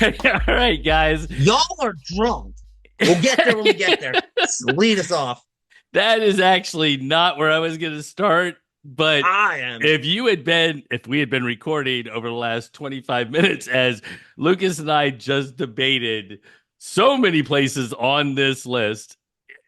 All right, guys. Y'all are drunk. We'll get there when we get there. Lead us off. That is actually not where I was going to start. But I am. if we had been recording over the last 25 minutes, as Lucas and I just debated so many places on this list.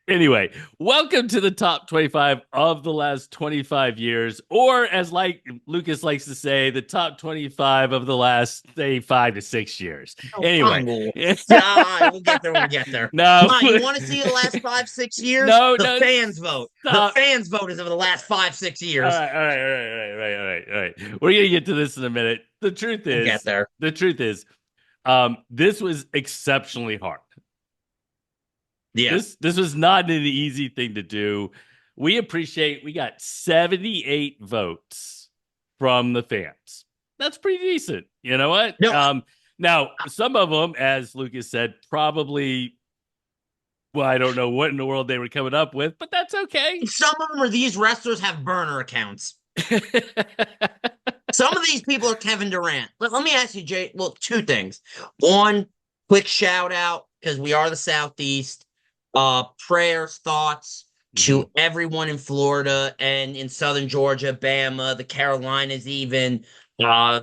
Anyway, welcome to the top 25 of the last 25 years, or as like Lucas likes to say, the top 25 of the last, say, 5 to 6 years. Oh, Anyway, fine. We'll get there when we get there. no, Why? You want to see the last 5, 6 years? no, The no, fans vote. The stop. fans vote is over the last 5, 6 All years. right, all right, all right, all right, all right, all right. We're gonna get to this in a minute. We'll get there. The truth is, this was exceptionally hard. Yeah. This was not an easy thing to do. We got 78 votes from the fans. That's pretty decent. You know what? No, Now some of them, as Lucas said, probably, well, I don't know what in the world they were coming up with, but that's okay. some of them are these wrestlers have burner accounts. Some of these people are Kevin Durant. Let me ask you, Jay. Well, two things. One, quick shout out because we are the Southeast. Prayers, thoughts Mhm. to everyone in Florida and in Southern Georgia, Bama, the Carolinas, even.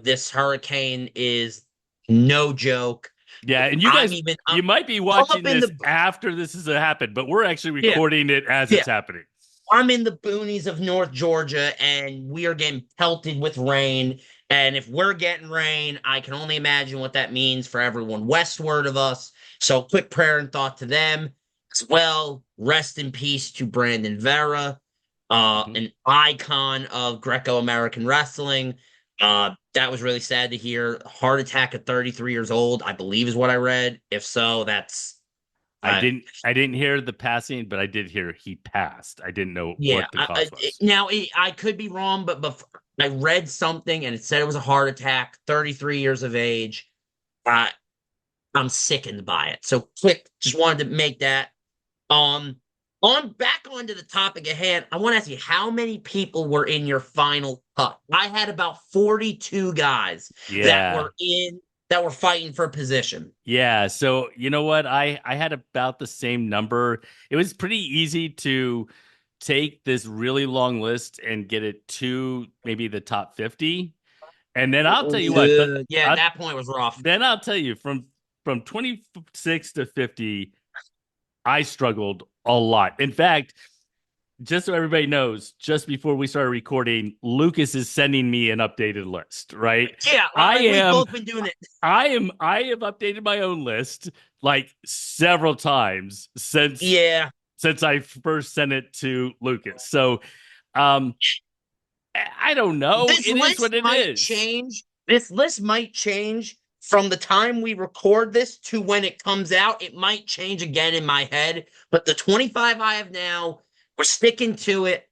This hurricane is no joke. Yeah, and you I'm guys, even. you might be I'm up watching in this the. after this has happened, but we're actually Yeah, recording it as yeah. it's happening. I'm in the boonies of North Georgia, and we are getting pelted with rain. And if we're getting rain, I can only imagine what that means for everyone westward of us. So, quick prayer and thought to them as well. Rest in peace to Brandon Vera, Mhm. an icon of Greco-American wrestling. That was really sad to hear. Heart attack at 33 years old, I believe, is what I read. If so, that's uh, I didn't hear the passing, but I did hear he passed. I didn't know Yeah. what the cause was. Now I could be wrong, but I read something and it said it was a heart attack. 33 years of age. Uh, I'm sickened by it. So quick, just wanted to make that. Um, on back onto the topic at hand. I want to ask you how many people were in your final cut. I had about 42 guys that Yeah. were in that were fighting for position. Yeah, so you know what? I had about the same number. It was pretty easy to take this really long list and get it to maybe the top 50. And then I'll tell you what, Yeah, I, that point was rough. then I'll tell you from 26 to 50, I struggled a lot. In fact, just so everybody knows, just before we started recording, Lucas is sending me an updated list, right? Yeah, I we've am both been doing it. I have updated my own list like several times Yeah. since I first sent it to Lucas. So um I don't know. This It is list what it might is. change. This list might change from the time we record this to when it comes out. It might change again in my head, but the 25 I have now, we're sticking to it.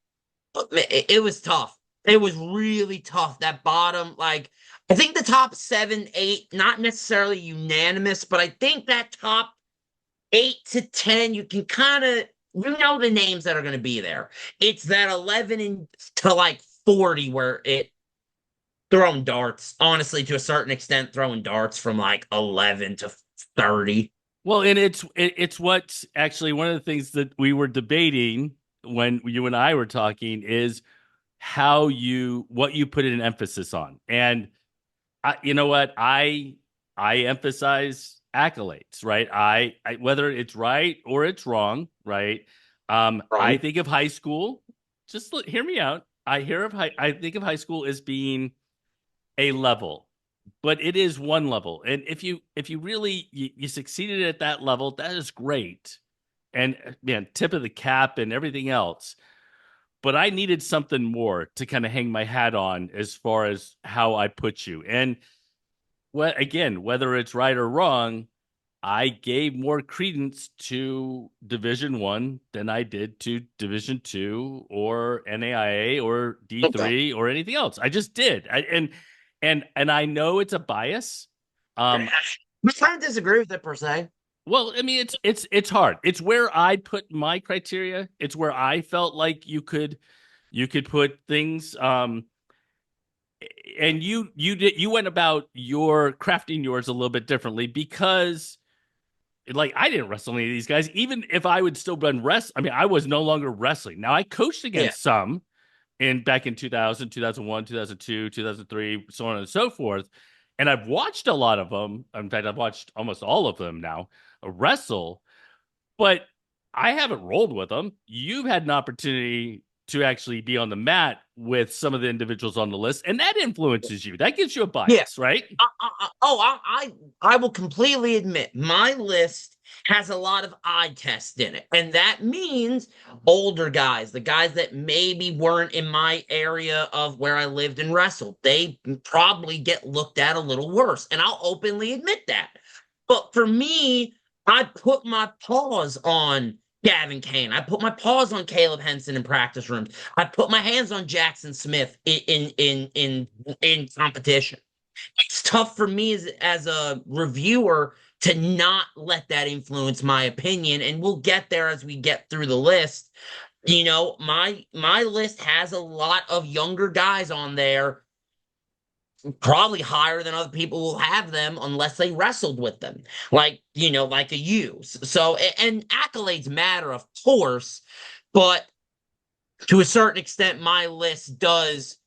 But it was tough. It was really tough. That bottom, like, I think the top 7, 8, not necessarily unanimous, but I think that top 8 to 10, you can kind of the names that are going to be there. It's that 11 and to like 40 where it throwing darts, honestly, to a certain extent, throwing darts from like 11 to 30. Well, and it's what actually one of the things that we were debating when you and I were talking is how you what you put an emphasis on. And you know what? I emphasize accolades, right? I whether it's right or it's wrong, right? I Right. think of high school. Hear me out. I think of high school as being a level, but it is one level. And if you really you succeeded at that level, that is great. And man, tip of the cap and everything else. But I needed something more to kind of hang my hat on as far as how I put you. And again, whether it's right or wrong, I gave more credence to Division One than I did to Division Two or NAIA or Okay. D3 or anything else. I just did. And I know it's a bias. Um, We kind of disagree with it per se. well, I mean, it's hard. It's where I put my criteria. It's where I felt like you could put things. and you went about your crafting yours a little bit differently because like I didn't wrestle any of these guys. Even if I would still been wrestling, I mean, I was no longer wrestling. Now I coached Yeah. against some back in 2000, 2001, 2002, 2003, so on and so forth. And I've watched a lot of them. In fact, I've watched almost all of them now wrestle, but I haven't rolled with them. You've had an opportunity to actually be on the mat with some of the individuals on the list, and that influences you. That gives you a Yeah. bias, right? I will completely admit my list has a lot of eye tests in it. And that means older guys, the guys that maybe weren't in my area of where I lived and wrestled, they probably get looked at a little worse. And I'll openly admit that. But for me, I put my paws on Gavin Kane. I put my paws on Caleb Henson in practice rooms. I put my hands on Jackson Smith in competition. It's tough for me as a reviewer to not let that influence my opinion, and we'll get there as we get through the list. My list has a lot of younger guys on there, probably higher than other people will have them unless they wrestled with them, like a you. So, and accolades matter, of course, but to a certain extent, my list does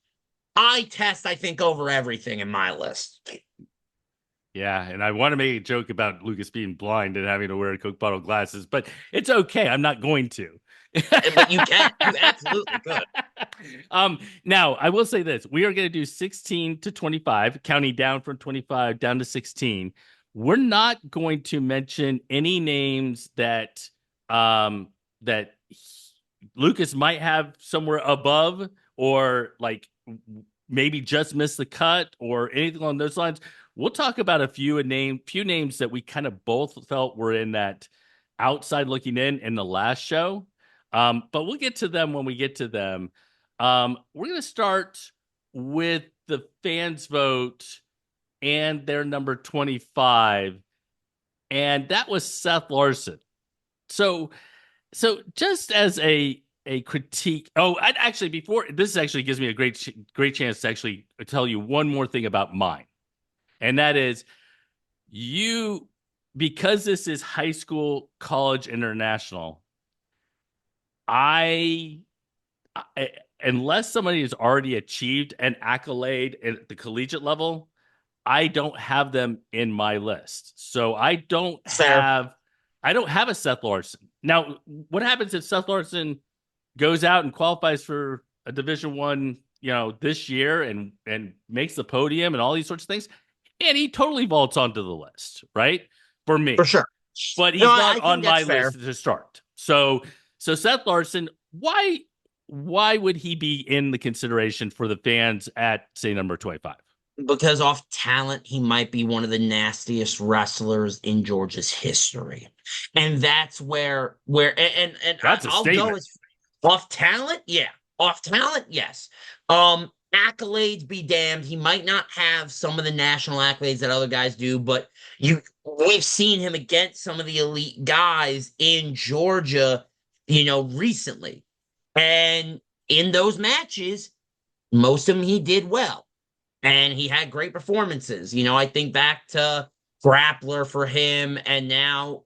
eye test, I think, over everything in my list. Yeah, and I want to make a joke about Lucas being blind and having to wear Coke bottle glasses, but it's okay. I'm not going to. But you can. You absolutely could. Now I will say this: we are going to do 16 to 25, counting down from 25 down to 16. We're not going to mention any names that Lucas might have somewhere above, or like maybe just missed the cut, or anything along those lines. We'll talk about a few names that we kind of both felt were in that outside looking in the last show. But we'll get to them when we get to them. We're going to start with the fans vote and their number 25. And that was Seth Larson. So just as a critique. Oh, actually, before this actually gives me a great chance to actually tell you one more thing about mine. And that is because this is high school, college, international, unless somebody has already achieved an accolade at the collegiate level, I don't have them in my list. So I don't have a Seth Larson. Now, what happens if Seth Larson goes out and qualifies for a Division I, this year and makes the podium and all these sorts of things? And he totally vaults onto the list, right? For me. For sure. But he's not on my list to start. So Seth Larson, why would he be in the consideration for the fans at, say, number 25? Because off talent, he might be one of the nastiest wrestlers in Georgia's history. And that's where that's I'll go as off talent, yeah. Off talent, yes. Accolades be damned. He might not have some of the national accolades that other guys do, but we've seen him against some of the elite guys in Georgia, recently. And in those matches, most of them he did well. And he had great performances. I think back to Grappler for him, and now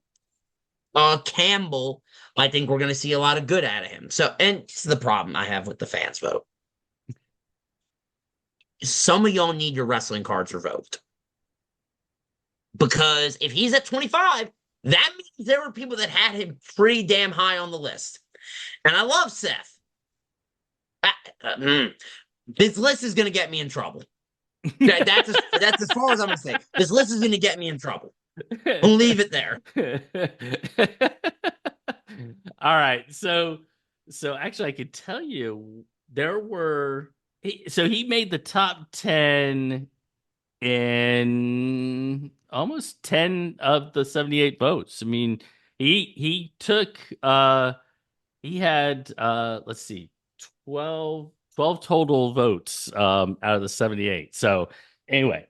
Campbell. I think we're going to see a lot of good out of him. So, and this is the problem I have with the fans vote. Some of y'all need your wrestling cards revoked. Because if he's at 25, that means there were people that had him pretty damn high on the list. And I love Seth. This list is going to get me in trouble. That's as far as I'm going to say. This list is going to get me in trouble. We'll leave it there. All right. So actually, I could tell you there were. He made the top 10 in almost 10 of the 78 votes. I mean, he took. He had let's see, 12 total votes out of the 78. So anyway,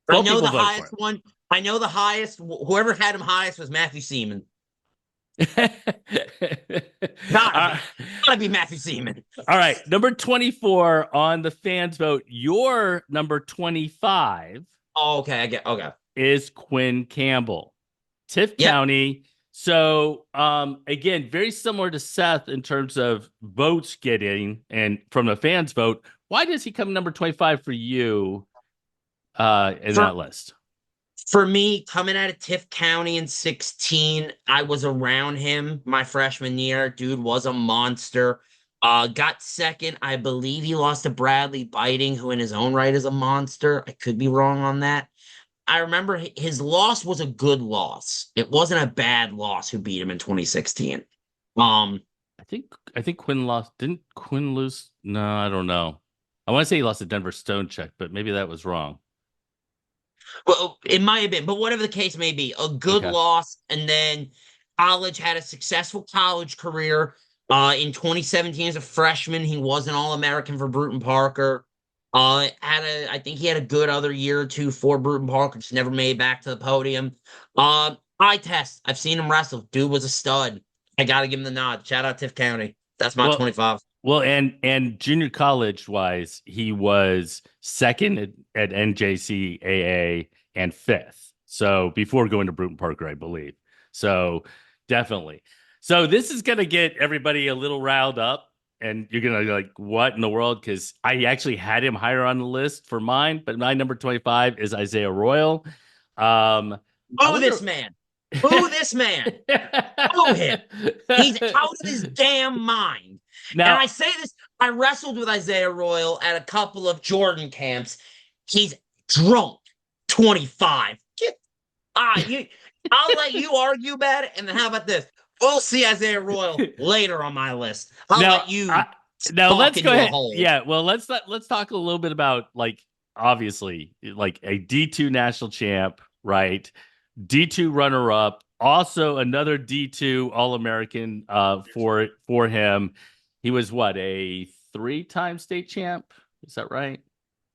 I know the highest one. I know the highest. Whoever had him highest was Matthew Seaman. gotta be Matthew Seaman. All right, number 24 on the fans vote. Your number 25 Oh, okay, I get okay. is Quinn Campbell, Tift Yep. County. So again, very similar to Seth in terms of votes getting and from the fans vote. Why does he come number 25 for you in that list? For me, coming out of Tift County in 16, I was around him my freshman year. Dude was a monster. Got second. I believe he lost to Bradley Biting, who in his own right is a monster. I could be wrong on that. I remember his loss was a good loss. It wasn't a bad loss who beat him in 2016. I think Quinn lost. Didn't Quinn lose? No, I don't know. I want to say he lost to Denver Stone Check, but maybe that was wrong. Well, it might have been, but whatever the case may be, a good Okay. loss. And then college had a successful college career. In 2017, as a freshman, he was an All-American for Bruton Parker. I think he had a good other year or two for Bruton Parker, just never made back to the podium. Eye test. I've seen him wrestle. Dude was a stud. I gotta give him the nod. Shout out Tiff County. That's my Well, 25. well, and junior college wise, he was second at NJCAA and fifth. So before going to Bruton Parker, I believe. So definitely. So this is gonna get everybody a little riled up, and you're gonna be like, what in the world? Because I actually had him higher on the list for mine, but my number 25 is Isaiah Royal. I Oh, wonder- this man. Boo this man. Boo him. He's out of his damn mind. Now, and I say this, I wrestled with Isaiah Royal at a couple of Jordan camps. He's drunk, 25. I'll let you argue about it, and then how about this? We'll see Isaiah Royal later on my list. I'll let you now let's go ahead. Hole. Yeah, well, let's talk a little bit about, like, obviously, like a D2 national champ, right? D2 runner-up, also another D2 All-American for him. He was what, a 3-time state champ? Is that right?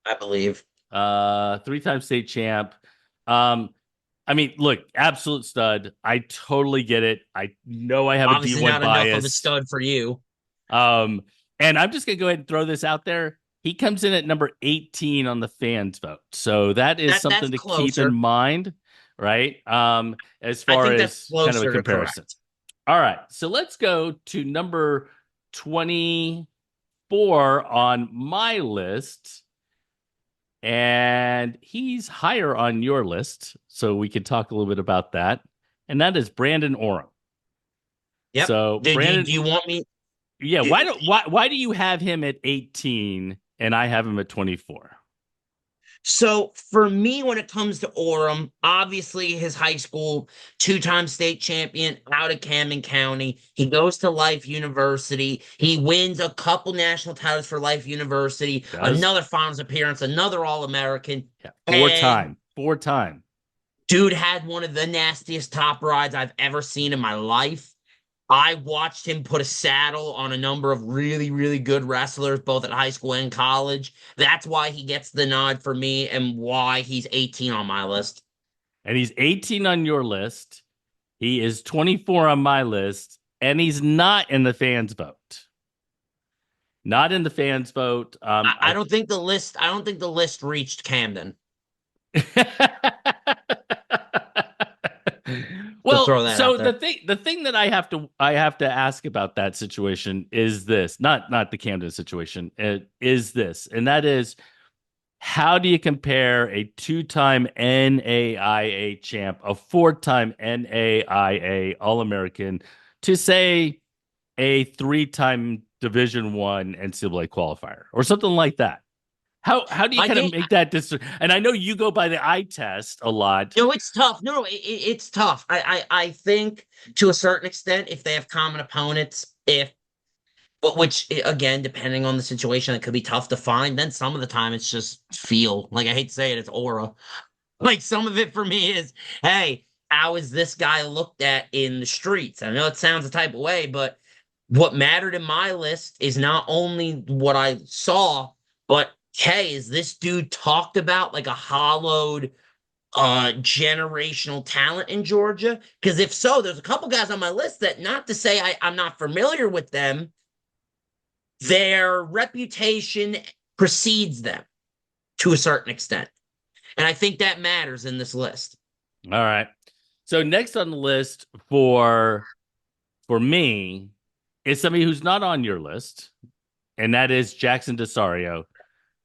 I believe. 3-time state champ. I mean, look, absolute stud. I totally get it. I know I have Obviously a D1 not bias. enough of a stud for you. And I'm just gonna go ahead and throw this out there. He comes in at number 18 on the fans vote, so that is something to keep in mind, right? As far as kind of a comparison. All right, so let's go to number 24 on my list. And he's higher on your list, so we could talk a little bit about that. And that is Brandon Oram. Yep. So, Brandon, do you want me? Yeah. Why do you have him at 18 and I have him at 24? So for me, when it comes to Orem, obviously his high school 2-time state champion out of Camden County. He goes to Life University. He wins a couple national titles for Life University. Another finals appearance, another All-American. Yeah, four time. Dude had one of the nastiest top rides I've ever seen in my life. I watched him put a saddle on a number of really, really good wrestlers, both at high school and college. That's why he gets the nod for me and why he's 18 on my list. And he's 18 on your list. He is 24 on my list, and he's not in the fans vote. Not in the fans vote. I don't think the list reached Camden. Well, so the thing that I have to ask about that situation is this, not the Camden situation, is this, and that is, how do you compare a 2-time NAIA champ, a 4-time NAIA All-American, to say a 3-time Division I NCAA qualifier or something like that? How do you kind of make that decision? And I know you go by the eye test a lot. No, it's tough. No, it's tough. I think to a certain extent, if they have common opponents, which again, depending on the situation, it could be tough to find. Then some of the time it's just feel. Like, I hate to say it, it's aura. Like, some of it for me is, hey, how is this guy looked at in the streets? I know it sounds a type of way, but what mattered in my list is not only what I saw, but hey, is this dude talked about like a hollowed generational talent in Georgia? Because if so, there's a couple guys on my list that, not to say I'm not familiar with them, their reputation precedes them to a certain extent. And I think that matters in this list. All right. So next on the list for me is somebody who's not on your list, and that is Jackson Desario.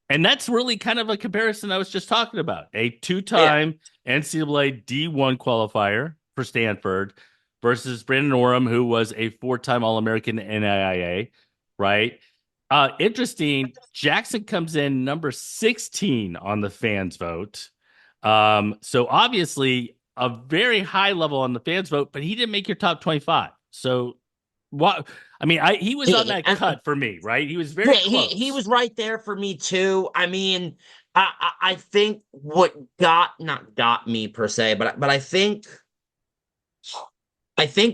And that's really kind of a comparison I was just talking about. A two-time NCAA D1 qualifier for Stanford versus Brandon Orem, who was a four-time All-American NAIA, right? Interesting. Jackson comes in number 16 on the fans vote. So obviously a very high level on the fans vote, but he didn't make your top 25. So what? I mean, he was on that cut for me, right? He was very close. He was right there for me too. I mean, I think what not got me per se, but I think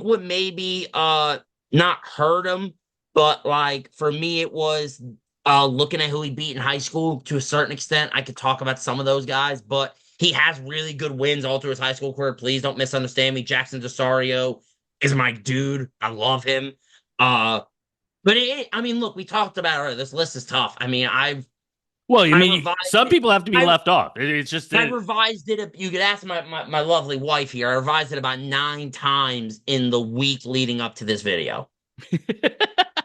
what maybe not hurt him, but like for me it was looking at who he beat in high school to a certain extent. I could talk about some of those guys, but he has really good wins all through his high school career. Please don't misunderstand me. Jackson Desario is my dude. I love him. But I mean, look, we talked about it. This list is tough. I mean, some people have to be left off. It's just I revised it. You could ask my lovely wife here. I revised it about 9 times in the week leading up to this video.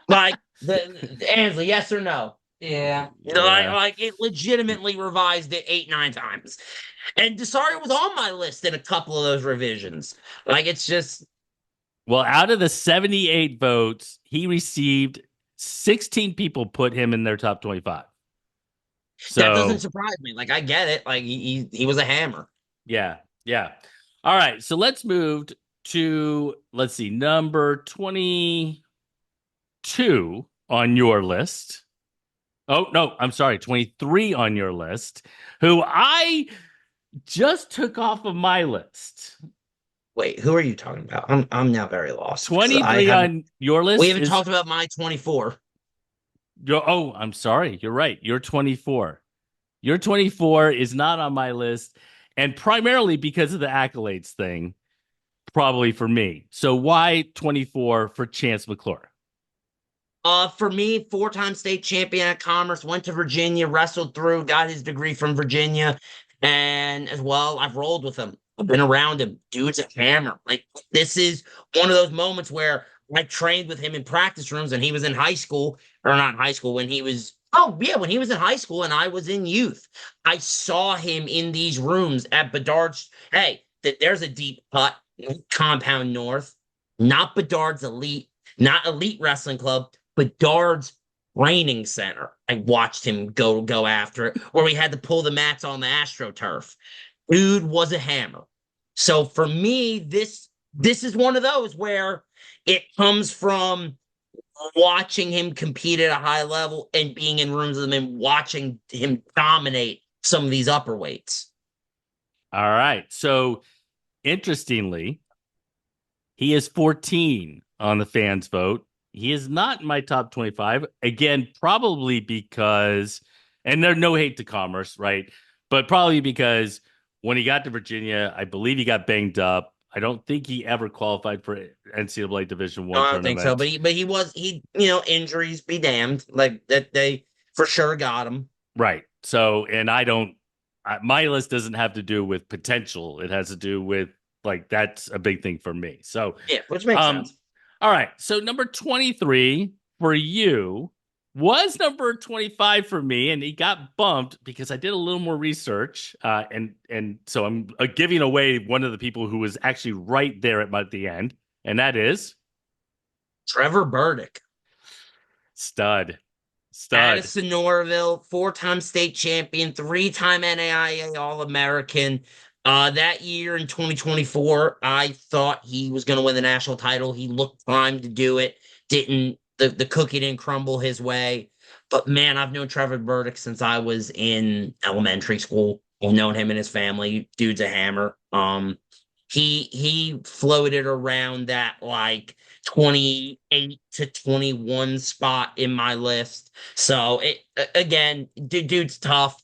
Like Ansley, yes or no? Yeah. Like it legitimately revised it 8, 9 times. And Desario was on my list in a couple of those revisions. Like it's just. Well, out of the 78 votes, he received 16 people put him in their top 25. So that doesn't surprise me. Like I get it. Like he was a hammer. Yeah. All right. So let's move to number 22 on your list. Oh, no, I'm sorry, 23 on your list, who I just took off of my list. Wait, who are you talking about? I'm now very lost. 23 on your list. We haven't talked about my 24. I'm sorry. You're right. You're 24. Your 24 is not on my list, and primarily because of the accolades thing, probably for me. So why 24 for Chance McClure? For me, 4-time state champion at Commerce, went to Virginia, wrestled through, got his degree from Virginia, and as well, I've rolled with him. I've been around him. Dude's a hammer. Like this is one of those moments where I trained with him in practice rooms, and he was in high school, or not high school, when he was when he was in high school and I was in youth. I saw him in these rooms at Bedard's. Hey, there's a deep cut, Compound North, not Bedard's Elite, not Elite Wrestling Club, Bedard's Training Center. I watched him go after it, where we had to pull the mats on the AstroTurf. Dude was a hammer. So for me, this is one of those where it comes from watching him compete at a high level and being in rooms with him and watching him dominate some of these upper weights. All right. So interestingly, he is 14 on the fans vote. He is not in my top 25. Again, probably because, and there's no hate to Commerce, right? But probably because when he got to Virginia, I believe he got banged up. I don't think he ever qualified for NCAA Division I. I don't think so, but he injuries be damned. Like that they for sure got him. Right. So, and my list doesn't have to do with potential. It has to do with like, that's a big thing for me. So yeah, which makes sense. All right. So number 23 for you was number 25 for me, and he got bumped because I did a little more research. And so I'm giving away one of the people who was actually right there at the end, and that is Trevor Burdick. Stud. Addison Norville, 4-time state champion, 3-time NAIA All-American. That year in 2024, I thought he was going to win the national title. He looked primed to do it. The cookie didn't crumble his way. But man, I've known Trevor Burdick since I was in elementary school. I've known him and his family. Dude's a hammer. He floated around that like 28 to 21 spot in my list. So dude's tough.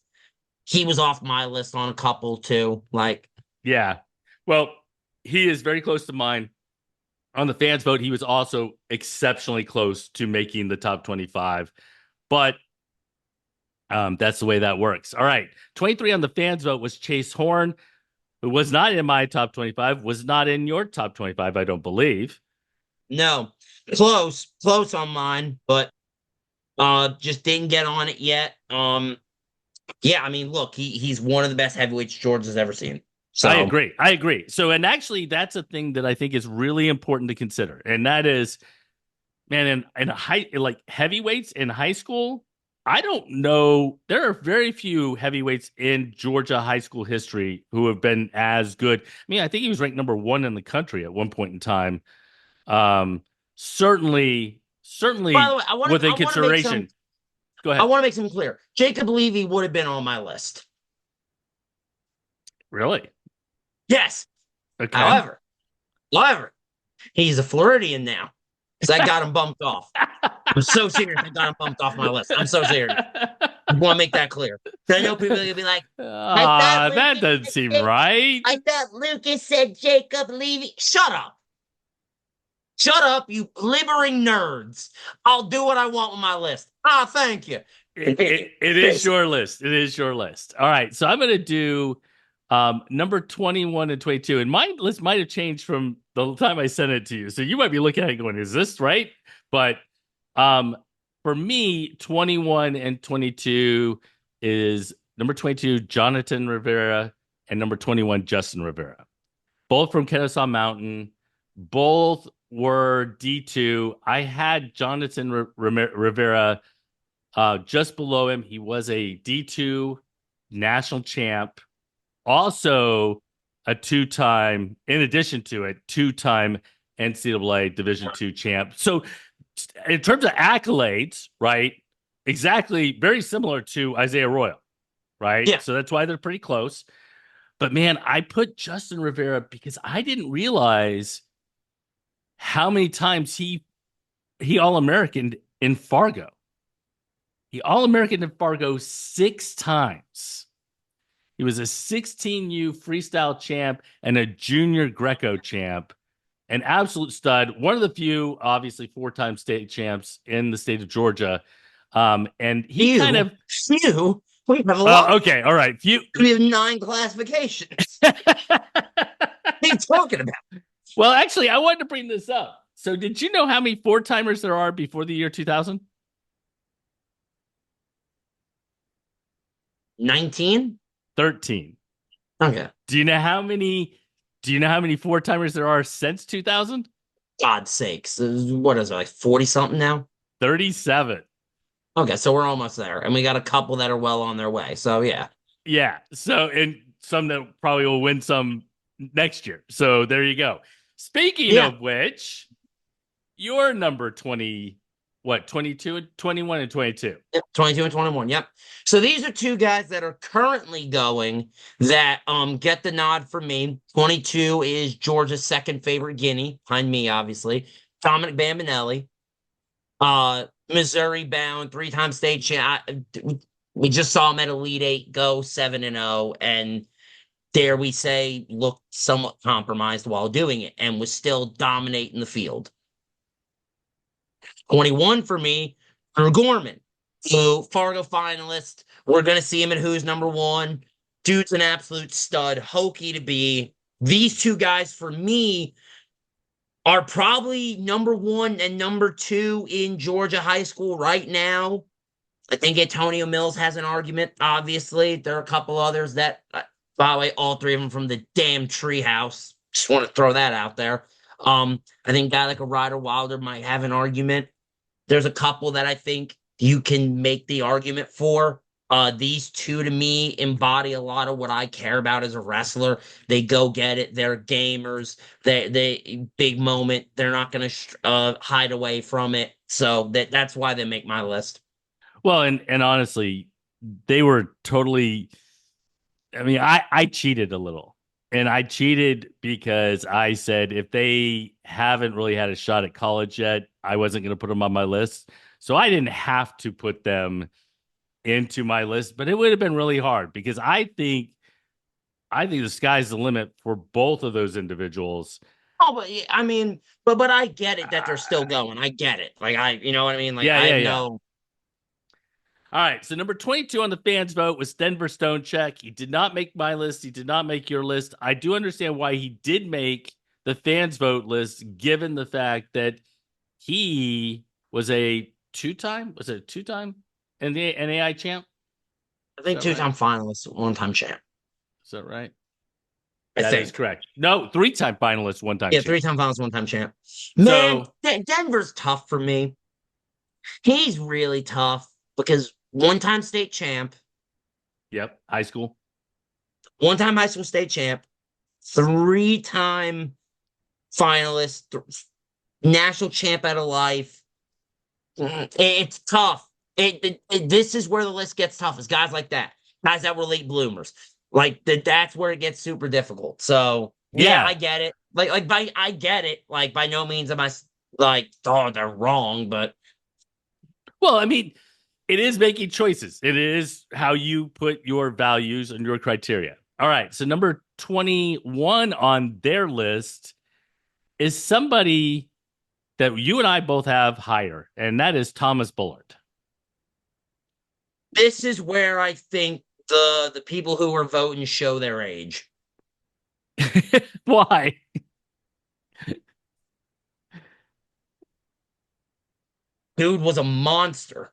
He was off my list on a couple too. Like, yeah. Well, he is very close to mine. on the fans vote, he was also exceptionally close to making the top 25. But that's the way that works. All right. 23 on the fans vote was Chase Horn, who was not in my top 25, was not in your top 25, I don't believe. No, close on mine, but just didn't get on it yet. Yeah, I mean, look, he's one of the best heavyweights Georgia's ever seen. So I agree. I agree. So, and actually, that's a thing that I think is really important to consider, and that is, man, in high like heavyweights in high school. I don't know. There are very few heavyweights in Georgia high school history who have been as good. I mean, I think he was ranked number one in the country at one point in time. Um, by certainly the way, within consideration. Go I ahead. want to make something clear. Jacob Levy would have been on my list. Really? Yes. Okay. However, he's a Floridian now. So I got him bumped off. I'm so serious. I got him bumped off my list. I'm so serious. I want to make that clear. I know people are gonna be like, that doesn't seem right. I thought Lucas said Jacob Levy. Shut up. Shut up, you libbering nerds. I'll do what I want with my list. Thank you. It is your list. It is your list. All right. So I'm going to do number 21 and 22. And my list might have changed from the time I sent it to you. So you might be looking at it going, is this right? But for me, 21 and 22 is number 22, Jonathan Rivera, and number 21, Justin Rivera. Both from Kennesaw Mountain. Both were D2. I had Jonathan Rivera just below him. He was a D2 national champ, also a two-time, in addition to it, two-time NCAA Division II champ. So in terms of accolades, right, exactly very similar to Isaiah Royal, right? Yeah. So that's why they're pretty close. But man, I put Justin Rivera because I didn't realize how many times he All-Americaned in Fargo. He All-American in Fargo 6 times. He was a 16U freestyle champ and a junior Greco champ. An absolute stud. One of the few, obviously, 4-time state champs in the state of Georgia. And he kind of... Few? We have a lot. Okay, all right. We have 9 classifications. What are you talking about? Well, actually, I wanted to bring this up. So did you know how many 4-timers there are before the year 2000? 19? 13. Okay. Do you know how many 4-timers there are since 2000? God's sakes. What is it, like 40 something now? 37. Okay, so we're almost there. And we got a couple that are well on their way. So yeah. Yeah. So, and some that probably will win some next year. So there you go. Speaking of which, your number 20, what, 22, 21, and 22? Yep, 22 and 21. Yep. So these are 2 guys that are currently going that get the nod from me. 22 is Georgia's second favorite guinea, behind me, obviously. Dominic Bambinelli. Missouri bound, 3-time state champ. We just saw him at Elite 8 go 7-0, and dare we say, looked somewhat compromised while doing it and was still dominating the field. 21 for me, Drew Gorman, who Fargo finalist. We're going to see him at Who's Number 1. Dude's an absolute stud, hokey to be. These 2 guys, for me, are probably number 1 and number 2 in Georgia high school right now. I think Antonio Mills has an argument, obviously. There are a couple others that, by the way, all 3 of them from the damn treehouse. Just want to throw that out there. I think a guy like a Ryder Wilder might have an argument. There's a couple that I think you can make the argument for. These 2 to me embody a lot of what I care about as a wrestler. They go get it. They're gamers. They big moment. They're not going to hide away from it. So that's why they make my list. Well, and honestly, they were totally. I mean, I cheated a little, and I cheated because I said if they haven't really had a shot at college yet, I wasn't going to put them on my list. So I didn't have to put them into my list, but it would have been really hard because I think the sky's the limit for both of those individuals. Oh, but I mean, but I get it that they're still going. I get it. Like you know what I mean? Like Yeah, I yeah, have yeah. no. All right. So number 22 on the fans vote was Denver Stone Check. He did not make my list. He did not make your list. I do understand why he did make the fans vote list, given the fact that he was a two-time NAI champ? I Is think that right? two-time finalist, one-time champ. Is that right? I That is think. correct. No, three-time finalist, one-time Yeah, champ. three-time finalist, one-time champ. Man, So, Denver's tough for me. He's really tough because one-time state champ, yep, high school. one-time high school state champ, three-time finalist, national champ out of life. It's tough. This is where the list gets tough. Is guys like that, guys that were late bloomers. Like that's where it gets super difficult. So yeah, Yeah. I get it. I get it. Like by no means am I like, oh, they're wrong, but Well, I mean, it is making choices. It is how you put your values and your criteria. All right. So number 21 on their list is somebody that you and I both have higher, and that is Thomas Bullard. this is where I think the people who are voting show their age. Why? Dude was a monster.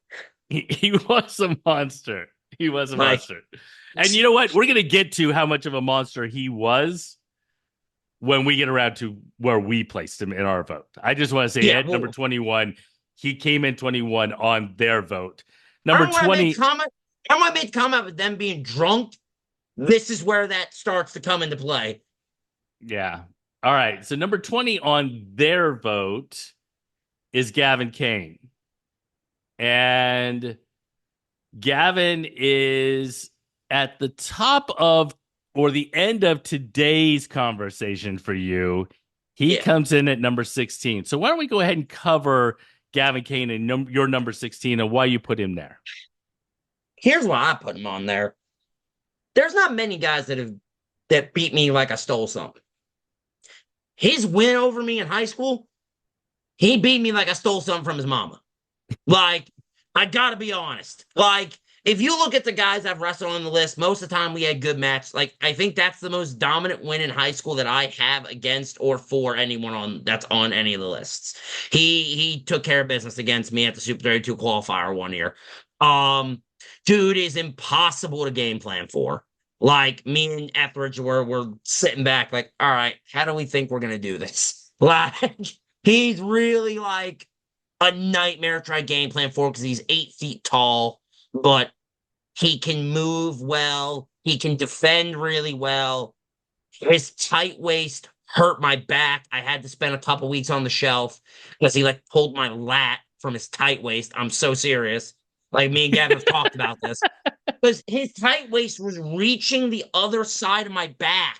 He was a monster. He was a Like, monster. And you know what? We're going to get to how much of a monster he was when we get around to where we placed him in our vote. I just want to say yeah, at number well, 21, he came in 21 on their vote. Number I want to make 20. comment. I want to make comment with them being drunk. This is where that starts to come into play. Yeah. All right. So number 20 on their vote is Gavin Kane. And Gavin is at the top of or the end of today's conversation for you. He Yeah. comes in at number 16. So why don't we go ahead and cover Gavin Kane and your number 16 and why you put him there? Here's why I put him on there. There's not many guys that beat me like I stole something. His win over me in high school, he beat me like I stole something from his mama. Like, I gotta be honest. Like, if you look at the guys I've wrestled on the list, most of the time we had good matches. Like, I think that's the most dominant win in high school that I have against or for anyone on that's on any of the lists. He took care of business against me at the Super 32 qualifier one year. Dude is impossible to game plan for. Like me and Etheridge were sitting back, like, all right, how do we think we're gonna do this? Like, he's really like a nightmare to try game plan for because he's 8 feet tall, but he can move well. He can defend really well. His tight waist hurt my back. I had to spend a couple weeks on the shelf because he like pulled my lat from his tight waist. I'm so serious. Like me and Gavin have talked about this because his tight waist was reaching the other side of my back.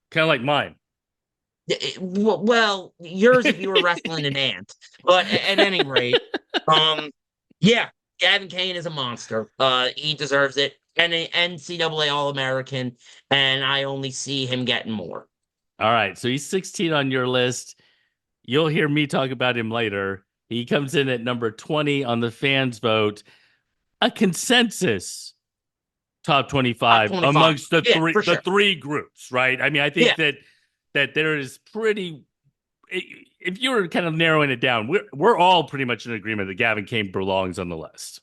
Kind of like mine. Well, yours if you were wrestling an ant, but at any rate, yeah, Gavin Kane is a monster. He deserves it, and an NCAA All American, and I only see him getting more. All right. So he's 16 on your list. You'll hear me talk about him later. He comes in at number 20 on the fans vote. A consensus top 25 Top 25, amongst the yeah, for sure. three groups, right? I mean, I think Yeah, that there is pretty if you were kind of narrowing it down, we're all pretty much in agreement that Gavin Kane belongs on the list.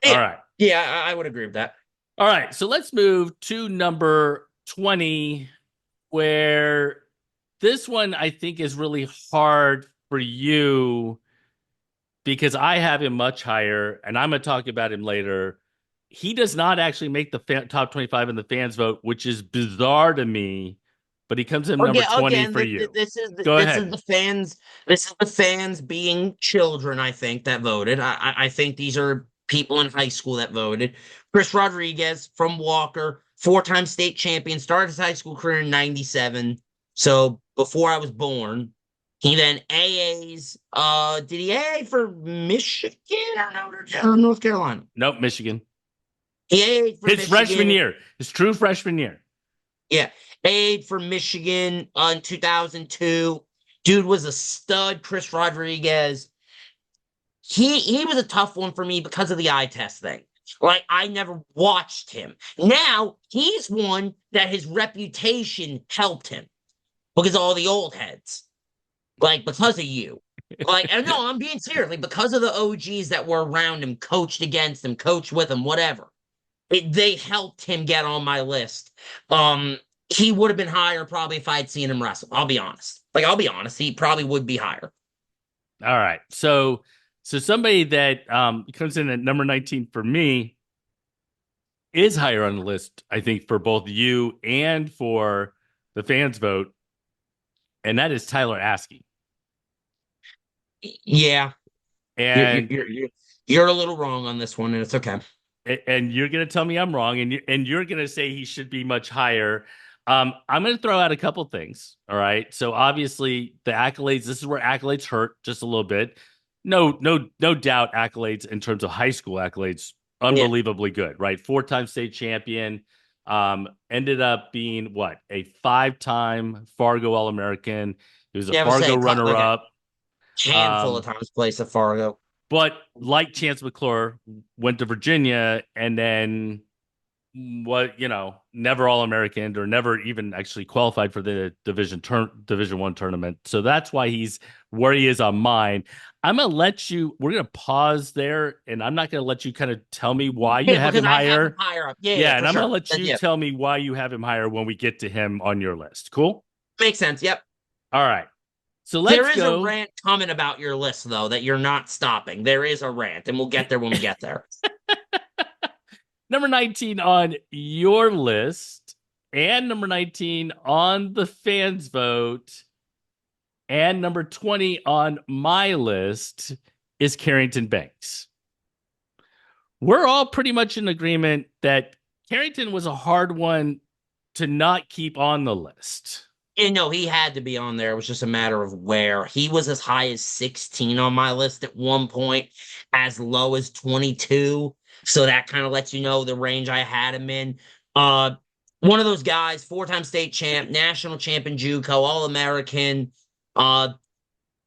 yeah, All right. yeah, I would agree with that. All right. So let's move to number 20, where this one I think is really hard for you because I have him much higher, and I'm going to talk about him later. He does not actually make the top 25 in the fans vote, which is bizarre to me, but he comes in number 20 Again, for you. Go this is ahead. the fans. This is the fans being children. I think that voted. I think these are people in high school that voted. Chris Rodriguez from Walker, four-time state champion, started his high school career in '97. So before I was born, he then AAs. Did he AA for Michigan or North Carolina? Nope, Michigan. He AA'd for His Michigan. freshman year, his true freshman year. Yeah. Aid for Michigan in 2002. Dude was a stud. Chris Rodriguez. He was a tough one for me because of the eye test thing. Like I never watched him. Now he's one that his reputation helped him because of all the old heads. Like because of you. Like and no, I'm being serious. Like because of the OGs that were around him, coached against him, coached with him, whatever. They helped him get on my list. He would have been higher probably if I had seen him wrestle. I'll be honest. Like I'll be honest, he probably would be higher. All right. So somebody that comes in at number 19 for me is higher on the list, I think, for both you and for the fans vote, and that is Tyler Askey. Yeah, you're you're And you're you're, you're a little wrong on this one, and it's okay. and you're going to tell me I'm wrong, and you're going to say he should be much higher. I'm going to throw out a couple things. All right. So obviously the accolades. This is where accolades hurt just a little bit. No doubt accolades in terms of high school accolades, Yeah, unbelievably good. Right. 4-time state champion. Ended up being what, a 5-time Fargo All American. He was a yeah. I would Fargo say runner like a up. handful of Um, times placed at Fargo. but like Chance McClure, went to Virginia and then never All American or never even actually qualified for the Division One tournament. So that's why he's where he is on mine. We're gonna pause there, and I'm not gonna let you kind of tell me why you Yeah, have because him I have him higher. higher up. Yeah, yeah, Yeah, for and I'm gonna sure. let you Yeah, tell me why you have him higher when we get to him on your list. Cool. makes sense. Yep. All right. So There let's is a go. rant coming about your list though that you're not stopping. There is a rant, and we'll get there when we get there. Number 19 on your list and number 19 on the fans vote and number 20 on my list is Carrington Banks. We're all pretty much in agreement that Carrington was a hard one to not keep on the list. And no, he had to be on there. It was just a matter of where. He was as high as 16 on my list at one point, as low as 22. So that kind of lets you know the range I had him in. Uh, One of those guys, 4-time state champ, national champ in JUCO, All American. Uh,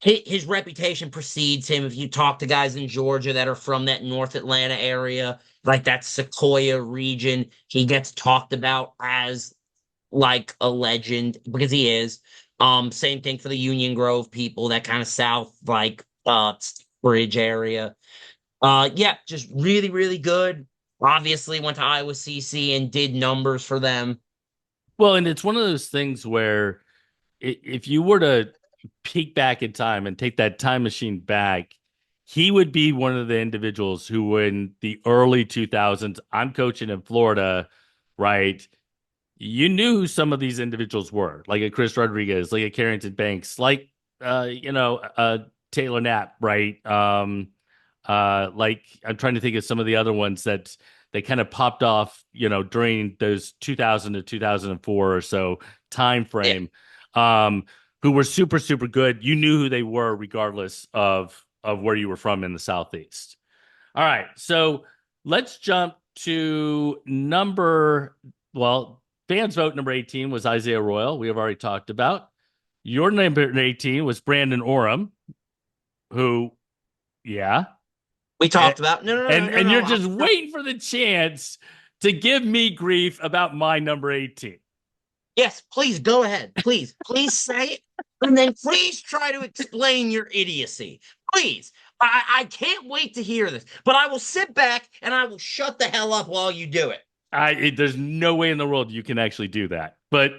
his reputation precedes him. If you talk to guys in Georgia that are from that North Atlanta area, like that Sequoia region, he gets talked about as like a legend because he is. Same thing for the Union Grove people, that kind of south like bridge area. Yeah, just really, really good. Obviously went to Iowa CC and did numbers for them. Well, and it's one of those things where if you were to peek back in time and take that time machine back, he would be one of the individuals who, in the early 2000s, I'm coaching in Florida, right? You knew who some of these individuals were, like a Chris Rodriguez, like a Carrington Banks, like Taylor Knapp, right? Like I'm trying to think of some of the other ones that they kind of popped off, during those 2000 to 2004 or so time Yeah. frame, um, who were super, super good. You knew who they were regardless of where you were from in the Southeast. All right, so let's jump to fans vote number 18 was Isaiah Royal. We have already talked about. Your number 18 was Brandon Orem, who, yeah. We And, talked about and you're no. just waiting for the chance to give me grief about my number 18. Yes, please go ahead. Please say it. And then please try to explain your idiocy. Please. I can't wait to hear this, but I will sit back and I will shut the hell up while you do it. There's no way in the world you can actually do that. But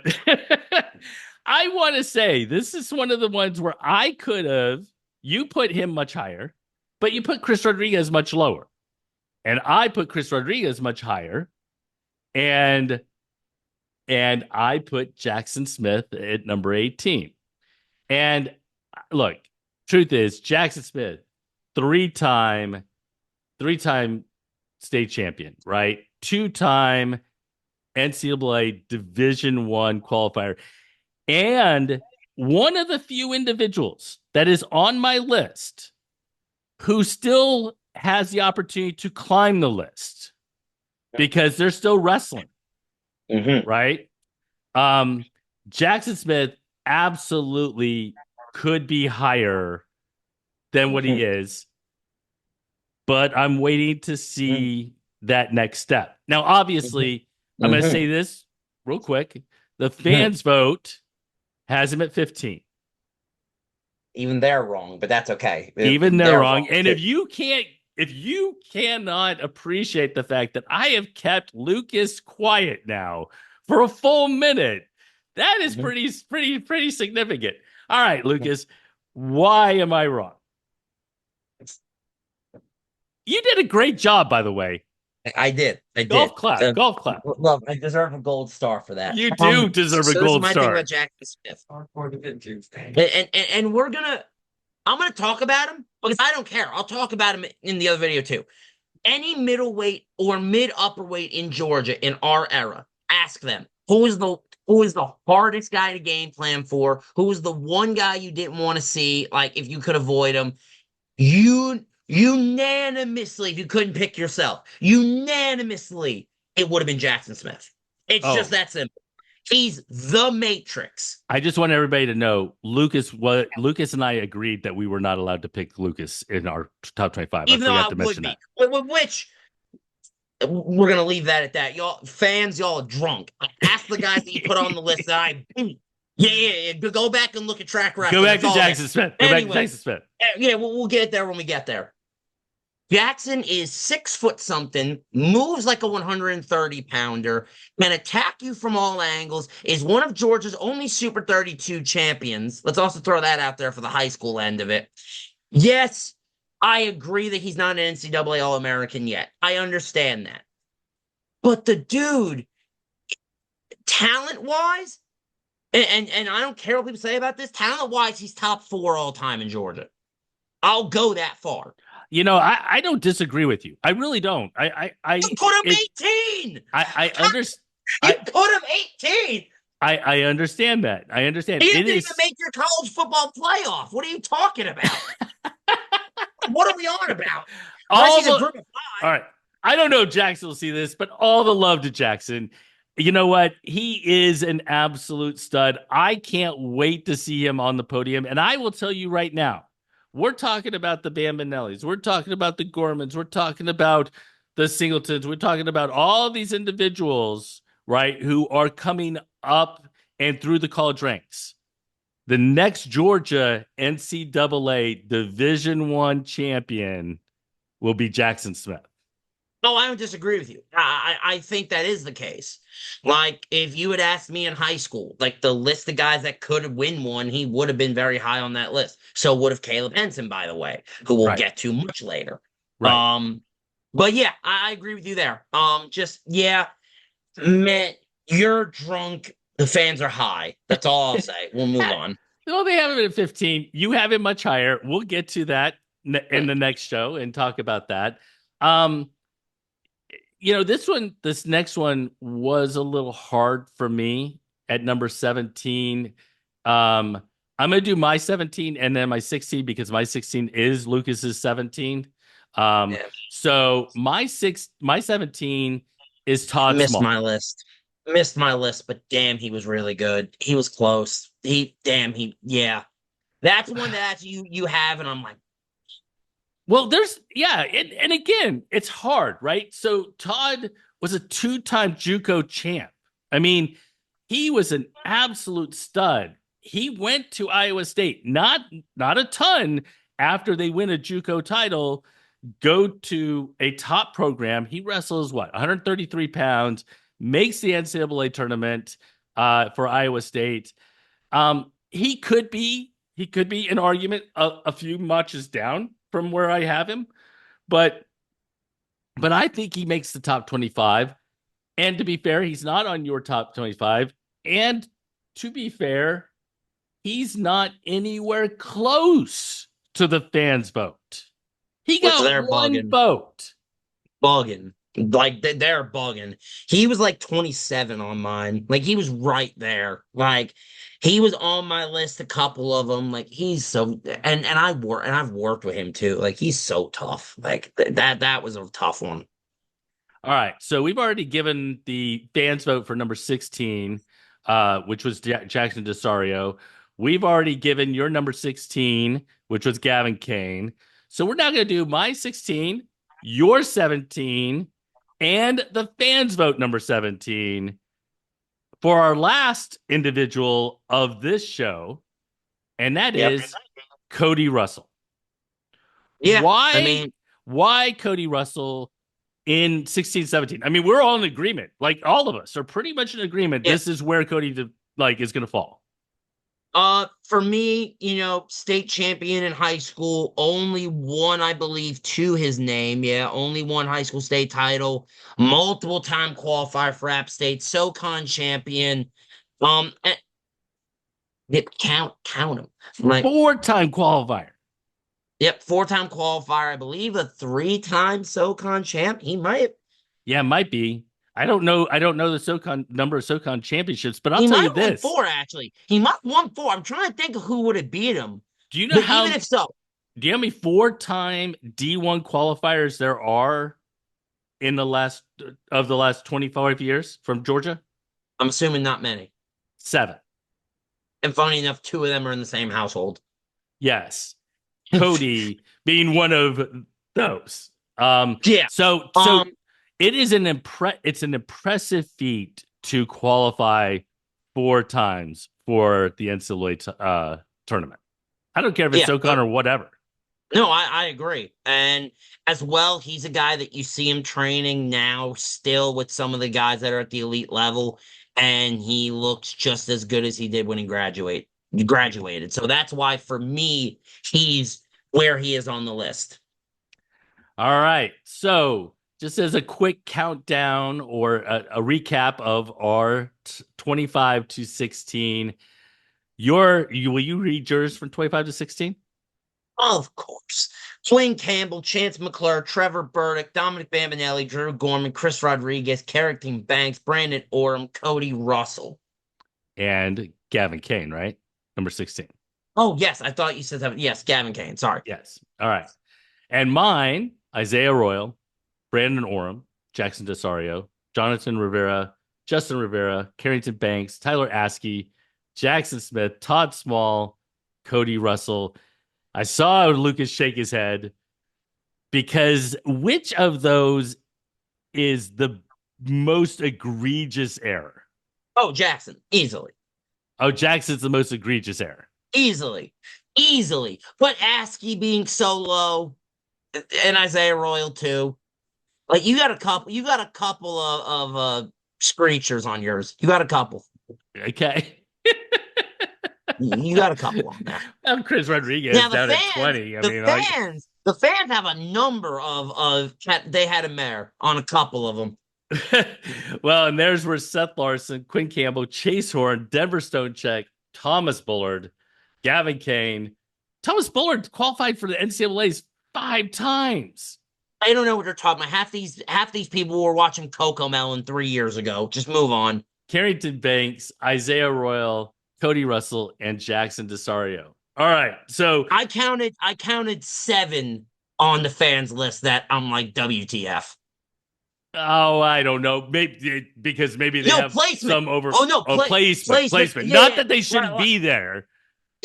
I want to say this is one of the ones where you put him much higher, but you put Chris Rodriguez much lower. And I put Chris Rodriguez much higher. And I put Jackson Smith at number 18. And look, truth is, Jackson Smith, three-time state champion, right? 2-time NCAA Division One qualifier, and one of the few individuals that is on my list who still has the opportunity to climb the list because they're still wrestling, Mm-hmm. right? Um, Jackson Smith absolutely could be higher than what he is, but I'm waiting to see that next step. Now, obviously, I'm going to say this real quick. The fans vote has him at 15. Even they're wrong, but that's okay. Even they're They're wrong. wrong And too. if you cannot appreciate the fact that I have kept Lucas quiet now for a full minute, that is pretty significant. All right, Lucas, why am I wrong? You did a great job, by the way. I did. I Golf did. clap, golf clap. Love, I deserve a gold star for that. You do deserve a So this is gold my thing star. about Jackson Smith. And I'm gonna talk about him because I don't care. I'll talk about him in the other video too. Any middleweight or mid upper weight in Georgia in our era, ask them who is the hardest guy to game plan for, who is the one guy you didn't want to see, like if you could avoid him. You unanimously, if you couldn't pick yourself, unanimously, it would have been Jackson Smith. It's just Oh, that simple. He's the Matrix. I just want everybody to know Lucas and I agreed that we were not allowed to pick Lucas in our top 25. I Even though forgot I to would mention be. that. Which we're gonna leave that at that. Y'all fans, y'all are drunk. Ask the guys that you put on the list that I yeah. Go back and look at track record. Go back It's to all there. Jackson Smith. Go back to Anyway, Jackson Smith. yeah, we'll get there when we get there. Jackson is 6 foot something, moves like a 130 pounder, can attack you from all angles, is one of Georgia's only Super 32 champions. Let's also throw that out there for the high school end of it. Yes, I agree that he's not an NCAA All American yet. I understand that. But the dude, talent wise, and I don't care what people say about this, talent wise, he's top 4 all time in Georgia. I'll go that far. You know, I don't disagree with you. I really don't. You put him 18. I understand. You put him 18. I understand that. I understand. He It didn't even is make your college football playoff. What are you talking about? What are we on about? Unless all he's a the group of all right. I don't know if Jackson will see this, but all the love to Jackson. You know what? He is an absolute stud. I can't wait to see him on the podium. And I will tell you right now, we're talking about the Bambanellis. We're talking about the Gormans. We're talking about the Singletons. We're talking about all these individuals, right, who are coming up and through the college ranks. The next Georgia NCAA Division I champion will be Jackson Smith. No, I don't disagree with you. I think that is the case. Like, if you had asked me in high school, like the list of guys that could win one, he would have been very high on that list. So would have Caleb Henson, by the way, who we'll Right. get to much later. Right. But yeah, I agree with you there. Just yeah, man, you're drunk. The fans are high. That's all I'll say. We'll move on. Well, they have him at 15. You have him much higher. We'll get to that in the next show and talk about that. You know, this next one was a little hard for me at number 17. I'm gonna do my 17 and then my 16 because my 16 is Lucas's 17. Yeah. So my 17 is Todd Missed Small. my list. Missed my list, but damn, he was really good. He was close. Yeah. That's one that you have, and I'm like, Well, and again, it's hard, right? So Todd was a two-time JUCO champ. I mean, he was an absolute stud. He went to Iowa State, not a ton after they win a JUCO title, go to a top program. He wrestles 133 pounds, makes the NCAA tournament for Iowa State. He could be an argument a few notches down from where I have him, but I think he makes the top 25. And to be fair, he's not on your top 25. And to be fair, he's not anywhere close to the fans' vote. He which got they're one bugging. vote. Bugging. Like they're bugging. He was like 27 on mine. Like he was right there. Like he was on my list, a couple of them. Like he's so and I've worked with him too. Like he's so tough. Like that was a tough one. All right. So we've already given the fans vote for number 16. which was Jackson Desario. We've already given your number 16, which was Gavin Kane. So we're now going to do my 16, your 17, and the fans vote number 17 for our last individual of this show, and that is Cody Russell. Yeah. Why Cody Russell in 16, 17? I mean, we're all in agreement. Like, all of us are pretty much in agreement. Yeah. This is where Cody is going to fall. For me, state champion in high school, only one, I believe, to his name. Yeah, only one high school state title, multiple time qualifier for App State, SoCon champion. Count him. Like, 4-time qualifier. Yep, 4-time qualifier. I believe a 3-time SoCon champ. He might. Yeah, might be. I don't know the SoCon number of SoCon championships, but I'll tell you this. He might won 4, actually. He might won 4. I'm trying to think of who would have beat him. Do you know how? Even if so, do you know how many 4-time D1 qualifiers there are in the last 25 years from Georgia? I'm assuming not many. 7. And funny enough, 2 of them are in the same household. Yes. Cody being one of those. Yeah. So it is it's an impressive feat to qualify 4 times for the NCAA tournament. I don't care if it's SoCon or whatever. No, I agree. And as well, he's a guy that you see him training now still with some of the guys that are at the elite level, and he looks just as good as he did when he graduated. So that's why, for me, he's where he is on the list. All right. So just as a quick countdown or a recap of our 25 to 16, will you read yours from 25 to 16? Of course. Quinn Campbell, Chance McClure, Trevor Burdick, Dominic Bambinelli, Drew Gorman, Chris Rodriguez, Carrington Banks, Brandon Orem, Cody Russell. And Gavin Kane, right? Number 16. Oh, yes. I thought you said that. Yes, Gavin Kane. Sorry. Yes. All right. And mine, Isaiah Royal, Brandon Orem, Jackson Desario, Jonathan Rivera, Justin Rivera, Carrington Banks, Tyler Askey, Jackson Smith, Todd Small, Cody Russell. I saw Lucas shake his head because which of those is the most egregious error? Oh, Jackson, easily. Oh, Jackson's the most egregious error. Easily. But Askey being so low, and Isaiah Royal too. Like, you got a couple of screechers on yours. You got a couple. Okay. You got a couple on there. I'm Chris Rodriguez now, down at 20. The fans have a number of they had him there on a couple of them. Well, and there's where Seth Larson, Quinn Campbell, Chase Horn, Denver Stonecheck, Thomas Bullard, Gavin Kane. Thomas Bullard qualified for the NCAA's 5 times. I don't know what you're talking about. Half these people were watching CoComelon 3 years ago. Just move on. Carrington Banks, Isaiah Royal, Cody Russell, and Jackson Desario. All right, so I counted 7 on the fans list that I'm like, WTF. Oh, I don't know. Maybe because they have placement. Some over. Placement. Yeah, not that they shouldn't be there.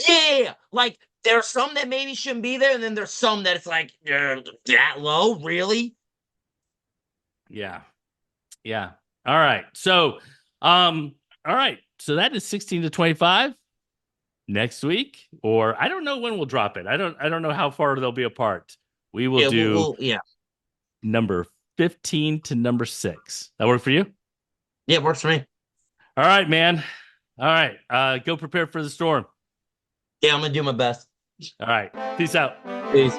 Yeah, like there are some that maybe shouldn't be there, and then there's some that it's like that low, really. Yeah. All right. So, all right. So that is 16 to 25 next week, or I don't know when we'll drop it. I don't know how far they'll be apart. We will do number 15 to number 6. That work for you? Yeah, it works for me. All right, man. All right. Go prepare for the storm. Yeah, I'm gonna do my best. All right. Peace out. Peace.